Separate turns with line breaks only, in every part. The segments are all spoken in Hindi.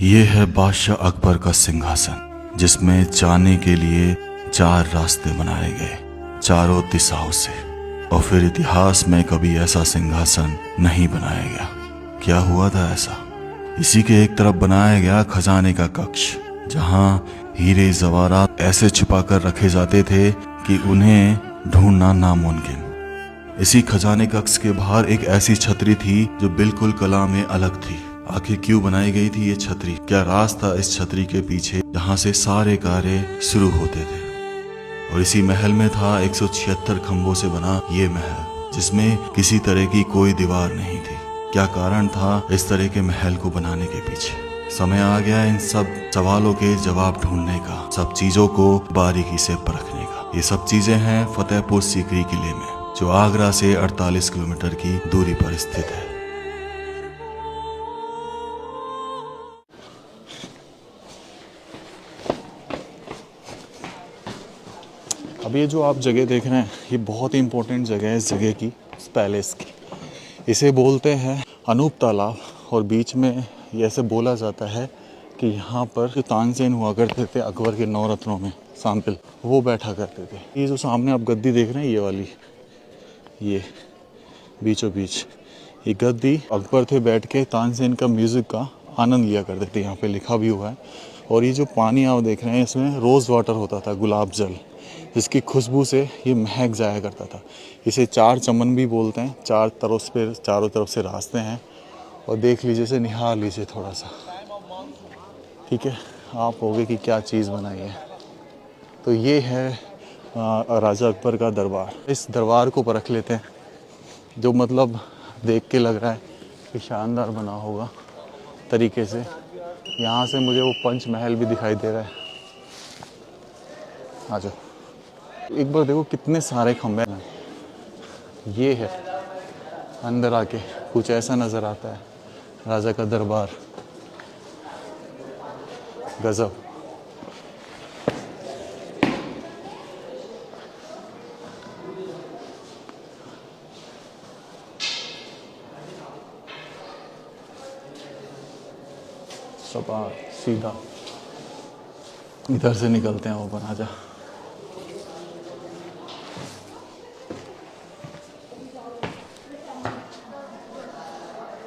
ये है बादशाह अकबर का सिंहासन, जिसमें जाने के लिए 4 रास्ते बनाए गए चारों दिशाओं से। और फिर इतिहास में कभी ऐसा सिंहासन नहीं बनाया गया। क्या हुआ था ऐसा? इसी के एक तरफ बनाया गया खजाने का कक्ष, जहां हीरे जवाहरात ऐसे छिपा कर रखे जाते थे कि उन्हें ढूंढना नामुमकिन। इसी खजाने कक्ष के बाहर एक ऐसी छतरी थी जो बिल्कुल कला में अलग थी। आखिर क्यों बनाई गई थी ये छतरी? क्या राज था इस छतरी के पीछे जहां से सारे कार्य शुरू होते थे? और इसी महल में था 176 खंभों से बना ये महल, जिसमें किसी तरह की कोई दीवार नहीं थी। क्या कारण था इस तरह के महल को बनाने के पीछे? समय आ गया इन सब सवालों के जवाब ढूंढने का, सब चीजों को बारीकी से परखने का। ये सब चीजें हैं फतेहपुर सीकरी किले में, जो आगरा से 48 किलोमीटर की दूरी पर स्थित है। अब ये जो आप जगह देख रहे हैं, ये बहुत ही इम्पोर्टेंट जगह है इस जगह की, इस पैलेस की। इसे बोलते हैं अनूप तालाब। और बीच में ये ऐसे बोला जाता है कि यहाँ पर जो तानसेन हुआ करते थे अकबर के 9 रत्नों में शामिल, वो बैठा करते थे। ये जो सामने आप गद्दी देख रहे हैं, ये वाली, ये बीचों बीच ये गद्दी, अकबर थे बैठ के तानसेन का म्यूज़िक का आनंद लिया करते थे। यहाँ पे लिखा भी हुआ है। और ये जो पानी आप देख रहे हैं, इसमें रोज़ वाटर होता था, गुलाब जल, जिसकी खुशबू से ये महक जाया करता था। इसे 4 चमन भी बोलते हैं। चारों तरफ से रास्ते हैं। और देख लीजिए, इसे निहार लीजिए थोड़ा सा, ठीक है? आप होगे कि क्या चीज़ बनाई है। तो ये है राजा अकबर का दरबार। इस दरबार को परख लेते हैं, जो मतलब देख के लग रहा है कि शानदार बना होगा तरीके से। यहाँ से मुझे वो पंच महल भी दिखाई दे रहा है। आ जाओ, एक बार देखो कितने सारे खंभे हैं। ये है अंदर आके कुछ ऐसा नज़र आता है राजा का दरबार। गजब। सपाट सीधा इधर से निकलते हैं ओपन। आजा।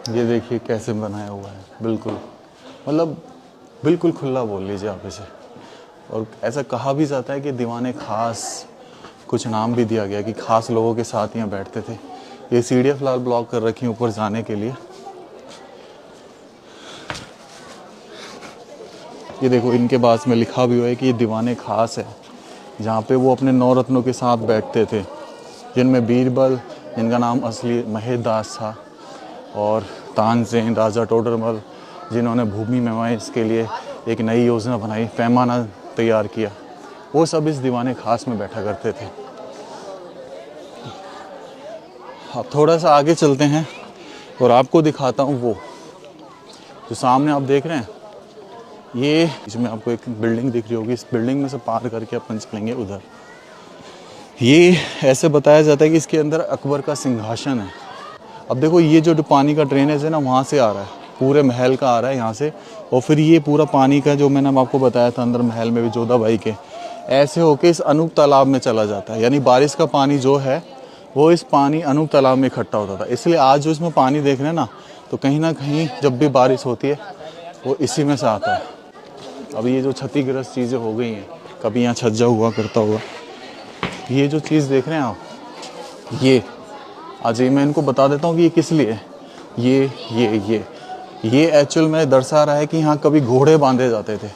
ये देखिए कैसे बनाया हुआ है, बिल्कुल मतलब बिल्कुल खुला बोल लीजिए आप इसे। और ऐसा कहा भी जाता है कि दीवाने खास, कुछ नाम भी दिया गया कि खास लोगों के साथ यहाँ बैठते थे। ये सीढ़ियाँ फिलहाल ब्लॉक कर रखी हैं ऊपर जाने के लिए। ये देखो, इनके पास में लिखा भी हुआ है कि ये दीवाने खास है, जहाँ पे वो अपने 9 रत्नों के साथ बैठते थे, जिनमें बीरबल, जिनका नाम असली महेश दास था, और तानसेन, राजा टोडरमल, जिन्होंने भूमि मेवाइस के लिए एक नई योजना बनाई, पैमाना तैयार किया, वो सब इस दीवाने खास में बैठा करते थे। अब थोड़ा सा आगे चलते हैं और आपको दिखाता हूँ वो जो सामने आप देख रहे हैं। ये इसमें आपको एक बिल्डिंग दिख रही होगी, इस बिल्डिंग में से पार करके अपन चलेंगे उधर। ये ऐसे बताया जाता है कि इसके अंदर अकबर का सिंहासन है। अब देखो, ये जो पानी का ड्रेनेज है ना, वहाँ से आ रहा है, पूरे महल का आ रहा है यहाँ से। और फिर ये पूरा पानी का, जो मैंने आपको बताया था अंदर महल में भी जोधाबाई के, ऐसे होके इस अनूप तालाब में चला जाता है। यानी बारिश का पानी जो है वो इस पानी अनूप तालाब में इकट्ठा होता था। इसलिए आज जो इसमें पानी देख रहे हैं ना, तो कहीं ना कहीं जब भी बारिश होती है वो इसी में से आता है। अब ये जो क्षतिग्रस्त चीज़ें हो गई हैं, कभी यहाँ छज्जा हुआ करता होगा। ये जो चीज़ देख रहे हैं आप, ये आज मैं इनको बता देता हूँ कि ये किस लिए है। ये एक्चुअल में दर्शा रहा है कि यहाँ कभी घोड़े बांधे जाते थे,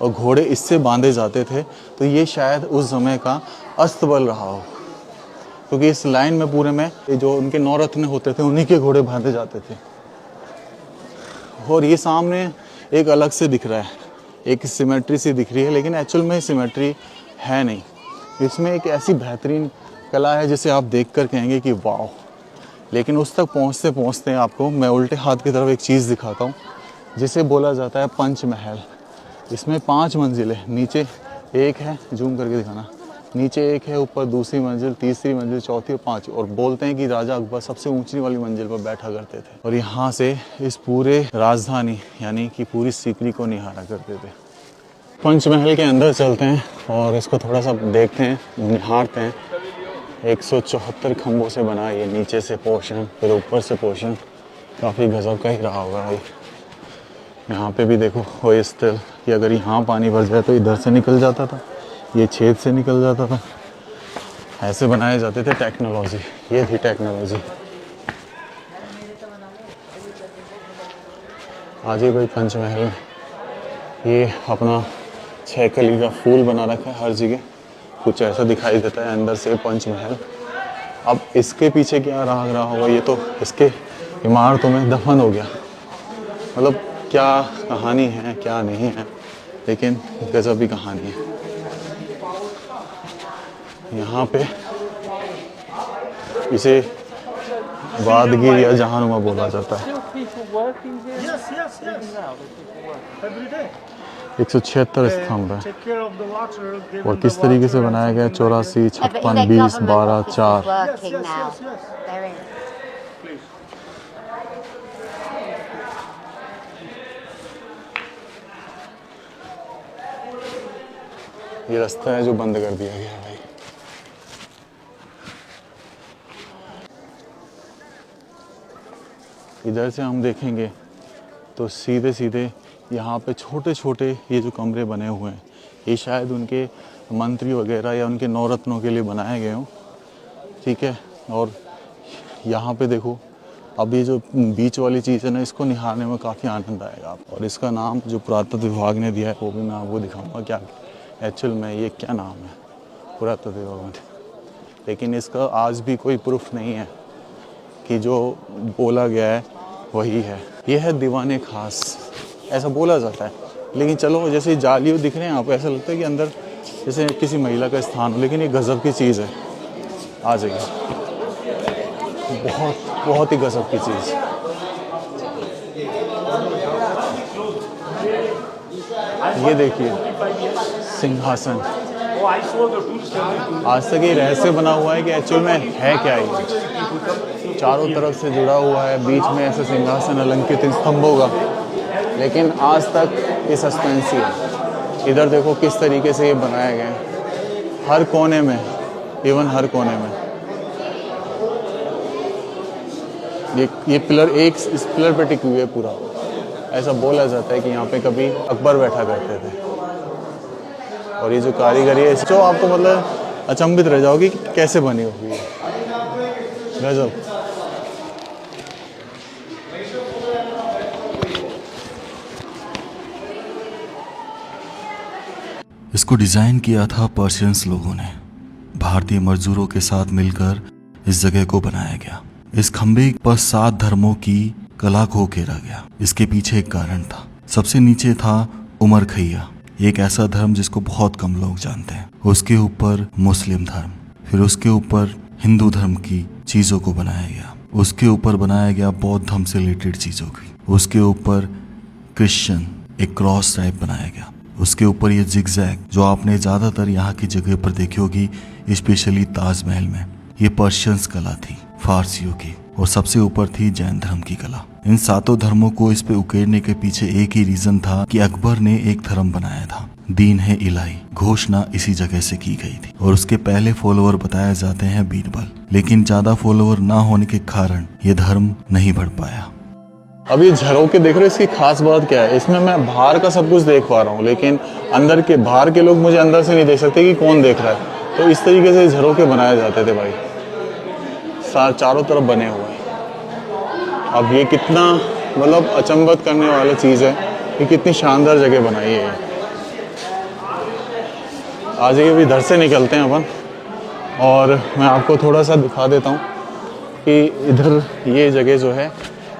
और घोड़े इससे बांधे जाते थे। तो ये शायद उस समय का अस्तबल रहा हो, क्योंकि इस लाइन में पूरे में जो उनके 9 रत्न होते थे, उन्हीं के घोड़े बांधे जाते थे। और ये सामने एक अलग से दिख रहा है, एक सिमेट्री सी दिख रही है, लेकिन एक्चुअल में सिमेट्री है नहीं। इसमें एक ऐसी बेहतरीन कला है जिसे आप देखकर कहेंगे कि वाह। लेकिन उस तक पहुंचते पहुंचते आपको मैं उल्टे हाथ की तरफ एक चीज़ दिखाता हूं, जिसे बोला जाता है पंच महल। इसमें 5 मंजिलें, नीचे एक है, जूम करके दिखाना, नीचे एक है, ऊपर दूसरी मंजिल, तीसरी मंजिल, चौथी और पांचवी। और बोलते हैं कि राजा अकबर सबसे ऊंची वाली मंजिल पर बैठा करते थे और यहाँ से इस पूरे राजधानी यानी कि पूरी सीकरी को निहारा करते थे। पंचमहल के अंदर चलते हैं और इसको थोड़ा सा देखते हैं, निहारते हैं। 174 खंभों से बना है ये, नीचे से पोर्शन फिर ऊपर से पोर्शन, काफ़ी गजब का ही रहा होगा भाई। यहाँ पे भी देखो वही स्थिल कि अगर यहाँ पानी भर जाए तो इधर से निकल जाता था, ये छेद से निकल जाता था। ऐसे बनाए जाते थे, टेक्नोलॉजी, ये थी टेक्नोलॉजी। आज ही भाई पंचमहल में ये अपना 6 कली का फूल बना रखा है हर जगह, कुछ ऐसा दिखाई देता है अंदर से पंचमहल। अब इसके पीछे क्या राग रहा होगा, ये तो इसके इमारतों में दफन हो गया। मतलब क्या कहानी है क्या नहीं है, लेकिन गजब की कहानी है। यहाँ पे इसे वादगिर या जहानुमा बोला जाता है। 176 स्तंभ है और किस तरीके से बनाया गया, 84, 56, 20, 12, 4। ये रास्ता है जो बंद कर दिया गया है भाई। इधर से हम देखेंगे तो सीधे सीधे यहाँ पे छोटे छोटे ये जो कमरे बने हुए हैं, ये शायद उनके मंत्री वगैरह या उनके नौरत्नों के लिए बनाए गए हों, ठीक है। और यहाँ पे देखो, अब ये जो बीच वाली चीज़ है ना, इसको निहारने में काफ़ी आनंद आएगा आप। और इसका नाम जो पुरातत्व विभाग ने दिया है वो भी मैं आपको दिखाऊंगा क्या एक्चुअल में ये क्या नाम है पुरातत्व विभाग में। लेकिन इसका आज भी कोई प्रूफ नहीं है कि जो बोला गया है वही है। यह है दीवाने खास, ऐसा बोला जाता है। लेकिन चलो, जैसे जाली दिख रहे हैं आपको, ऐसा लगता है कि अंदर जैसे किसी महिला का स्थान हो, लेकिन ये गज़ब की चीज़ है। आ जाइए, बहुत बहुत ही गज़ब की चीज़। ये देखिए सिंहासन, आज तक ये रहस्य बना हुआ है कि एक्चुअल में है क्या ये। चारों तरफ से जुड़ा हुआ है, बीच में ऐसे सिंहासन अलंकृत स्तंभों का, लेकिन आज तक ये सस्पेंस ही है। इधर देखो किस तरीके से ये बनाया गया है, हर कोने में, इवन हर कोने में। ये पिलर एक इस पिलर पे टिके हुए पूरा। ऐसा बोला जाता है कि यहाँ पे कभी अकबर बैठा करते थे। और ये जो कारीगरी है, जो आपको मतलब अचंभित रह जाओगी कि कैसे बनी होगी, गजब।
इसको डिजाइन किया था पर्शियंस लोगों ने। भारतीय मजदूरों के साथ मिलकर इस जगह को बनाया गया। इस खंबे पर 7 धर्मों की कला को घेरा गया। इसके पीछे एक कारण था। सबसे नीचे था उमर खैया, एक ऐसा धर्म जिसको बहुत कम लोग जानते हैं। उसके ऊपर मुस्लिम धर्म, फिर उसके ऊपर हिंदू धर्म की चीजों को बनाया गया। उसके ऊपर बनाया गया बौद्ध धर्म से रिलेटेड चीजों की। उसके ऊपर क्रिश्चियन एक क्रॉस टाइप बनाया गया। उसके ऊपर ये जिगजैग जो आपने ज्यादातर यहाँ की जगह पर देखी होगी, स्पेशली ताजमहल में, ये पर्शियंस कला थी, फारसियों की। और सबसे ऊपर थी जैन धर्म की कला। इन 7 धर्मों को इस पे उकेरने के पीछे एक ही रीजन था कि अकबर ने एक धर्म बनाया था, दीन है इलाही, घोषणा इसी जगह से की गई थी। और उसके पहले फॉलोअर बताए जाते हैं बीरबल, लेकिन ज्यादा फॉलोअर ना होने के कारण ये धर्म नहीं बढ़ पाया।
अब ये झरोके देख रहे हो, इसकी खास बात क्या है, इसमें मैं बाहर का सब कुछ देख पा रहा हूँ, लेकिन अंदर के बाहर के लोग मुझे अंदर से नहीं देख सकते कि कौन देख रहा है। तो इस तरीके से झरोके बनाए जाते थे भाई, चारों तरफ बने हुए हैं। अब ये कितना मतलब अचंभित करने वाला चीज़ है कि कितनी शानदार जगह बनाई है। आज ये भी इधर से निकलते हैं अपन, और मैं आपको थोड़ा सा दिखा देता हूँ कि इधर ये जगह जो है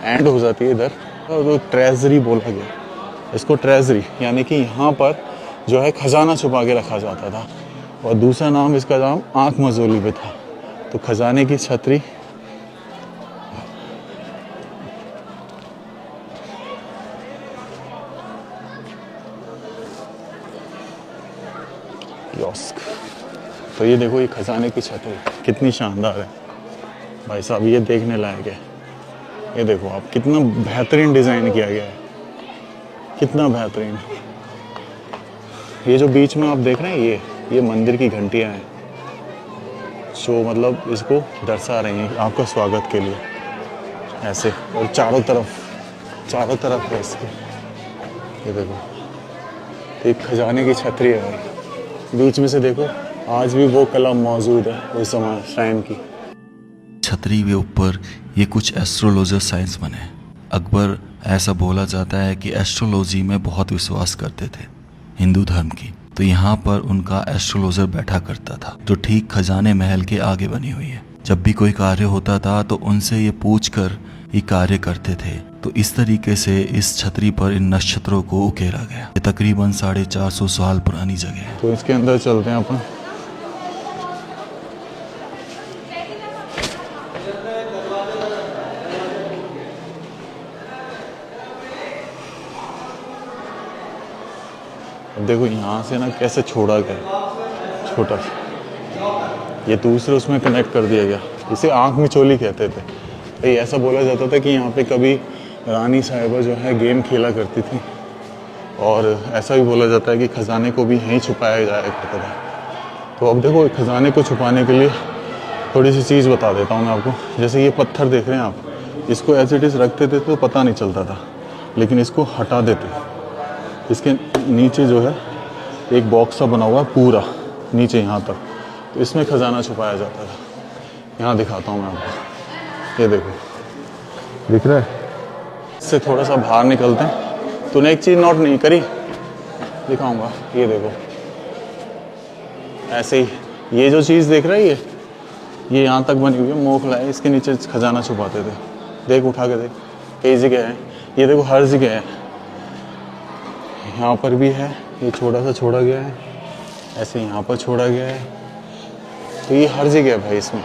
एंड हो जाती है इधर। तो ट्रेजरी बोला गया इसको, ट्रेजरी यानी कि यहाँ पर जो है खजाना छुपा के रखा जाता था। और दूसरा नाम इसका नाम आँख मजोली भी था। तो खजाने की छतरी, कियोस्क, तो ये देखो, ये खजाने की छत है, कितनी शानदार है भाई साहब, ये देखने लायक है। ये देखो आप, कितना बेहतरीन डिज़ाइन किया गया है, कितना बेहतरीन। ये जो बीच में आप देख रहे हैं, ये मंदिर की घंटियाँ हैं जो मतलब इसको दर्शा रही हैं आपका स्वागत के लिए, ऐसे। और चारों तरफ है इसके। ये देखो, तो एक खजाने की छतरी है भाई, बीच में से देखो आज भी वो कला मौजूद है उस समय शाइन की।
छतरी के ऊपर ये कुछ एस्ट्रोलॉजर साइंस बने। अकबर, ऐसा बोला जाता है कि एस्ट्रोलॉजी में बहुत विश्वास करते थे, हिंदू धर्म की। तो यहाँ पर उनका एस्ट्रोलॉजर बैठा करता था, जो ठीक खजाने महल के आगे बनी हुई है। जब भी कोई कार्य होता था तो उनसे ये पूछकर ये कार्य करते थे। तो इस तरीके से इस छतरी पर इन नक्षत्रों को उकेरा गया। ये तकरीबन 450 साल पुरानी जगह है।
तो इसके अंदर चलते हैं अपन। अब देखो यहाँ से ना कैसे छोड़ा गया, छोटा सा, ये दूसरे उसमें कनेक्ट कर दिया गया। इसे आँख मिचोली कहते थे भाई। ऐसा बोला जाता था कि यहाँ पे कभी रानी साहिबा जो है गेम खेला करती थी, और ऐसा भी बोला जाता है कि खजाने को भी यहीं छुपाया जाया करता था। तो अब देखो, खजाने को छुपाने के लिए थोड़ी सी चीज़ बता देता हूँ मैं आपको। जैसे ये पत्थर देख रहे हैं आप, इसको एज इट इज़ रखते थे तो पता नहीं चलता था, लेकिन इसको हटा देते। इसके नीचे जो है एक बॉक्स सा बना हुआ है पूरा नीचे यहाँ तक, तो इसमें खजाना छुपाया जाता था। यहाँ दिखाता हूँ मैं आपको, ये देखो, दिख रहा है? इससे थोड़ा सा बाहर निकलते हैं। तूने एक चीज़ नोट नहीं करी, दिखाऊंगा। ये देखो, ऐसे ही ये जो चीज़ देख रहा है, ये यहाँ तक बनी हुई है, मोखला है, इसके नीचे खजाना छुपाते थे। देख, उठा के देख, कई जगह है। ये देखो, हर जगह है, यहाँ पर भी है। ये छोटा सा छोड़ा गया है, ऐसे यहाँ पर छोड़ा गया है। तो ये हर जगह है भाई। इसमें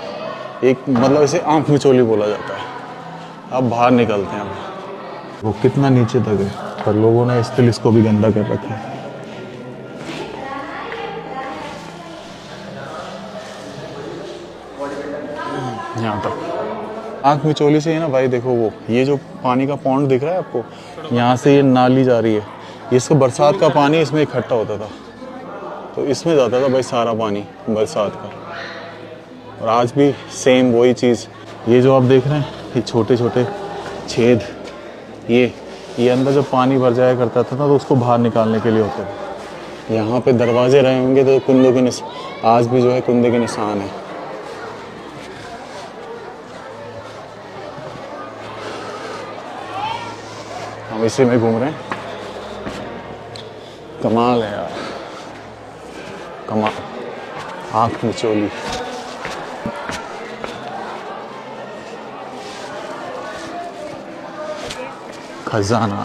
एक मतलब इसे आँख मिचोली बोला जाता है। अब बाहर निकलते हैं। वो कितना नीचे तक है, पर लोगों ने स्टिल इसको भी गंदा कर रखा है। यहाँ तक आँख मिचोली से ही ना भाई। देखो, वो ये जो पानी का पॉन्ड दिख रहा है आपको, यहाँ से ये नाली जा रही है। इसको बरसात का पानी इसमें इकट्ठा होता था, तो इसमें जाता था भाई सारा पानी बरसात का। और आज भी सेम वही चीज़। ये जो आप देख रहे हैं, ये छोटे छोटे छेद, ये अंदर जब पानी भर जाया करता था तो उसको बाहर निकालने के लिए होते थे। यहाँ पे दरवाजे रहे होंगे तो कुंदों के आज भी जो है कुंदे के निशान है। हम इसी में घूम रहे हैं। कमाल है यार, कमाल, आँख मिचोली। खजाना।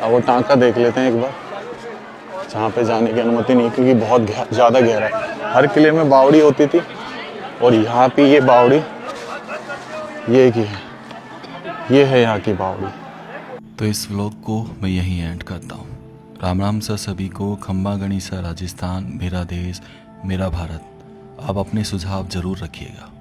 अब वो टांका देख लेते हैं एक बार, जहाँ पे जाने की अनुमति नहीं, क्योंकि बहुत ज़्यादा गहरा है। हर किले में बावड़ी होती थी, और यहाँ पे ये बावड़ी ये की है, ये है यहाँ की बावड़ी।
तो इस व्लॉग को मैं यहीं एंड करता हूँ। राम राम सर सभी को। खम्बा गणिसा राजस्थान, मेरा देश मेरा भारत। आप अपने सुझाव ज़रूर रखिएगा।